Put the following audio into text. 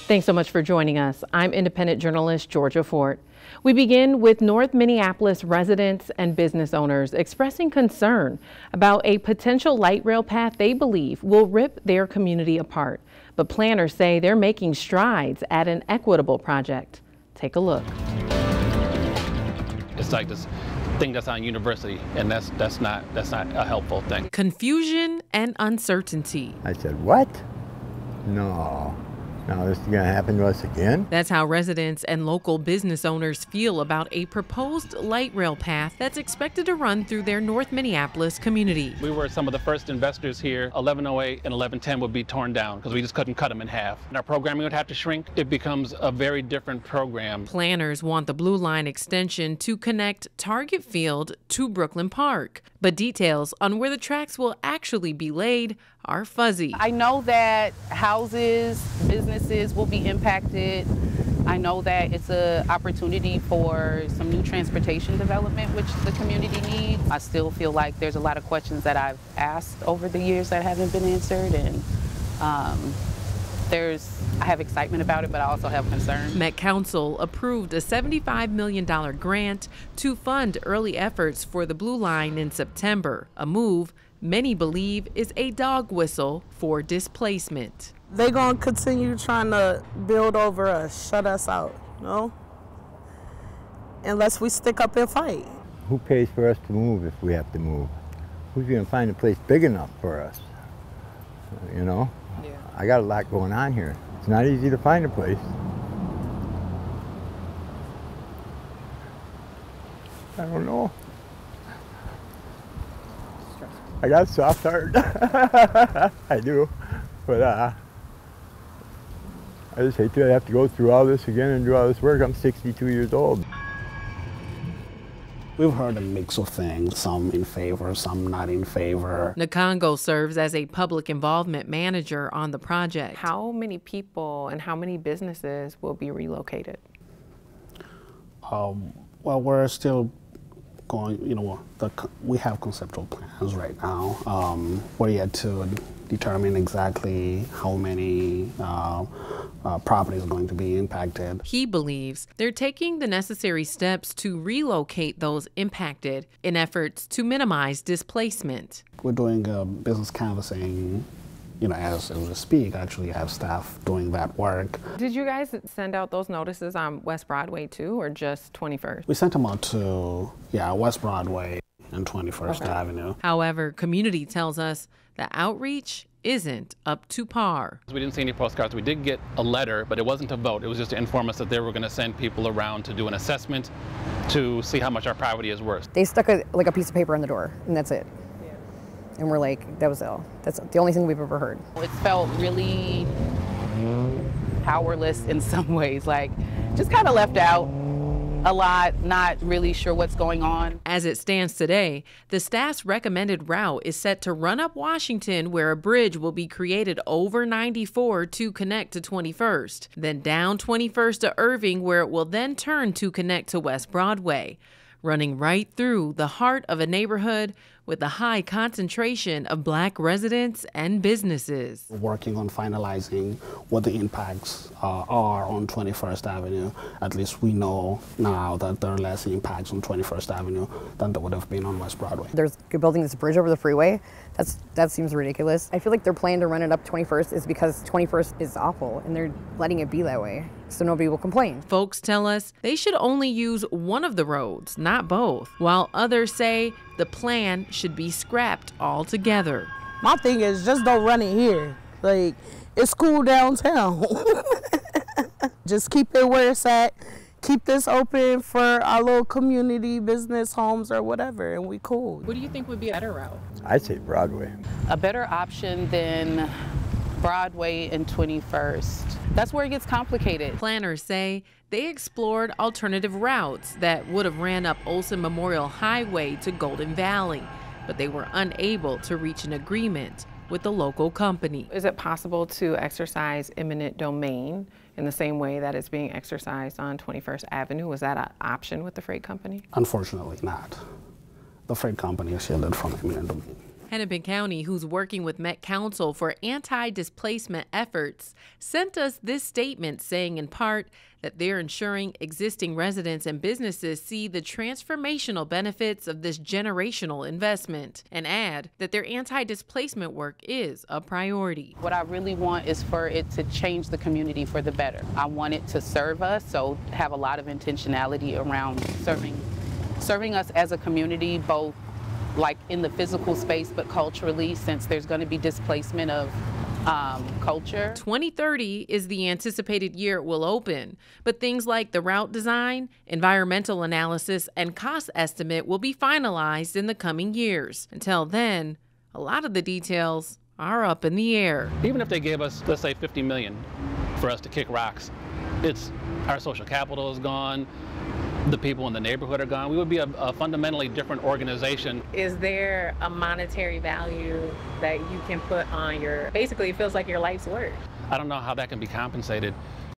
Thanks so much for joining us. I'm independent journalist Georgia Fort. We begin with North Minneapolis residents and business owners expressing concern about a potential light rail path they believe will rip their community apart. But planners say they're making strides at an equitable project. Take a look. It's like this thing that's on university, and that's not a helpful thing. Confusion and uncertainty. I said, what? No. Now this is going to happen to us again? That's how residents and local business owners feel about a proposed light rail path that's expected to run through their North Minneapolis community. We were some of the first investors here. 1108 and 1110 would be torn down because we just couldn't cut them in half. And our programming would have to shrink. It becomes a very different program. Planners want the Blue Line extension to connect Target Field to Brooklyn Park. But details on where the tracks will actually be laid are fuzzy. I know that houses, businesses will be impacted. I know that it's an opportunity for some new transportation development, which the community needs. I still feel like there's a lot of questions that I've asked over the years that haven't been answered, and I have excitement about it, but I also have concern. Met Council approved a $75 million grant to fund early efforts for the Blue Line in September, a move many believe is a dog whistle for displacement. They're going to continue trying to build over us, shut us out, unless we stick up and fight. Who pays for us to move if we have to move? Who's going to find a place big enough for us? Yeah. I got a lot going on here. It's not easy to find a place. I don't know. I got a soft heart. I do. But I just hate to have to go through all this again and do all this work. I'm 62 years old. We've heard a mix of things, some in favor, some not in favor. Nkongo serves as a public involvement manager on the project. How many people and how many businesses will be relocated? Well, we're still going, we have conceptual plans right now. We're yet to determine exactly how many properties are going to be impacted. He believes they're taking the necessary steps to relocate those impacted in efforts to minimize displacement. We're doing business canvassing, as we speak. Actually have staff doing that work. Did you guys send out those notices on West Broadway too, or just 21st? We sent them out to, West Broadway and 21st Avenue. However, community tells us the outreach isn't up to par. We didn't see any postcards. We did get a letter, but it wasn't a vote. It was just to inform us that they were going to send people around to do an assessment to see how much our property is worth. They stuck a piece of paper on the door, and that's it. And we're like, that was all. That's the only thing we've ever heard. It felt really powerless in some ways, like just kind of left out a lot, not really sure what's going on. As it stands today, the staff's recommended route is set to run up Washington, where a bridge will be created over 94 to connect to 21st, then down 21st to Irving, where it will then turn to connect to West Broadway, running right through the heart of a neighborhood with a high concentration of Black residents and businesses. We're working on finalizing what the impacts are on 21st Avenue. At least we know now that there are less impacts on 21st Avenue than there would have been on West Broadway. They're building this bridge over the freeway. That seems ridiculous. I feel like their plan to run it up 21st is because 21st is awful, and they're letting it be that way, so nobody will complain. Folks tell us they should only use one of the roads, not both, while others say the plan should be scrapped altogether. My thing is, just don't run it here. Like, it's cool downtown. Just keep it where it's at. Keep this open for our little community, business, homes, or whatever, and we cool. What do you think would be a better route? I'd say Broadway. A better option than Broadway and 21st. That's where it gets complicated. Planners say they explored alternative routes that would have ran up Olson Memorial Highway to Golden Valley, but they were unable to reach an agreement with the local company. Is it possible to exercise eminent domain in the same way that it's being exercised on 21st Avenue? Was that an option with the freight company? Unfortunately not. The freight company is shielded from eminent domain. Hennepin County, who's working with Met Council for anti-displacement efforts, sent us this statement saying in part that they're ensuring existing residents and businesses see the transformational benefits of this generational investment, and add that their anti-displacement work is a priority. What I really want is for it to change the community for the better. I want it to serve us, so have a lot of intentionality around serving us as a community, both like in the physical space, but culturally, since there's going to be displacement of culture. 2030 is the anticipated year it will open, but things like the route design, environmental analysis, and cost estimate will be finalized in the coming years. Until then, a lot of the details are up in the air. Even if they gave us, let's say, $50 million for us to kick rocks, our social capital is gone. The people in the neighborhood are gone. We would be a fundamentally different organization. Is there a monetary value that you can put on basically it feels like your life's work? I don't know how that can be compensated.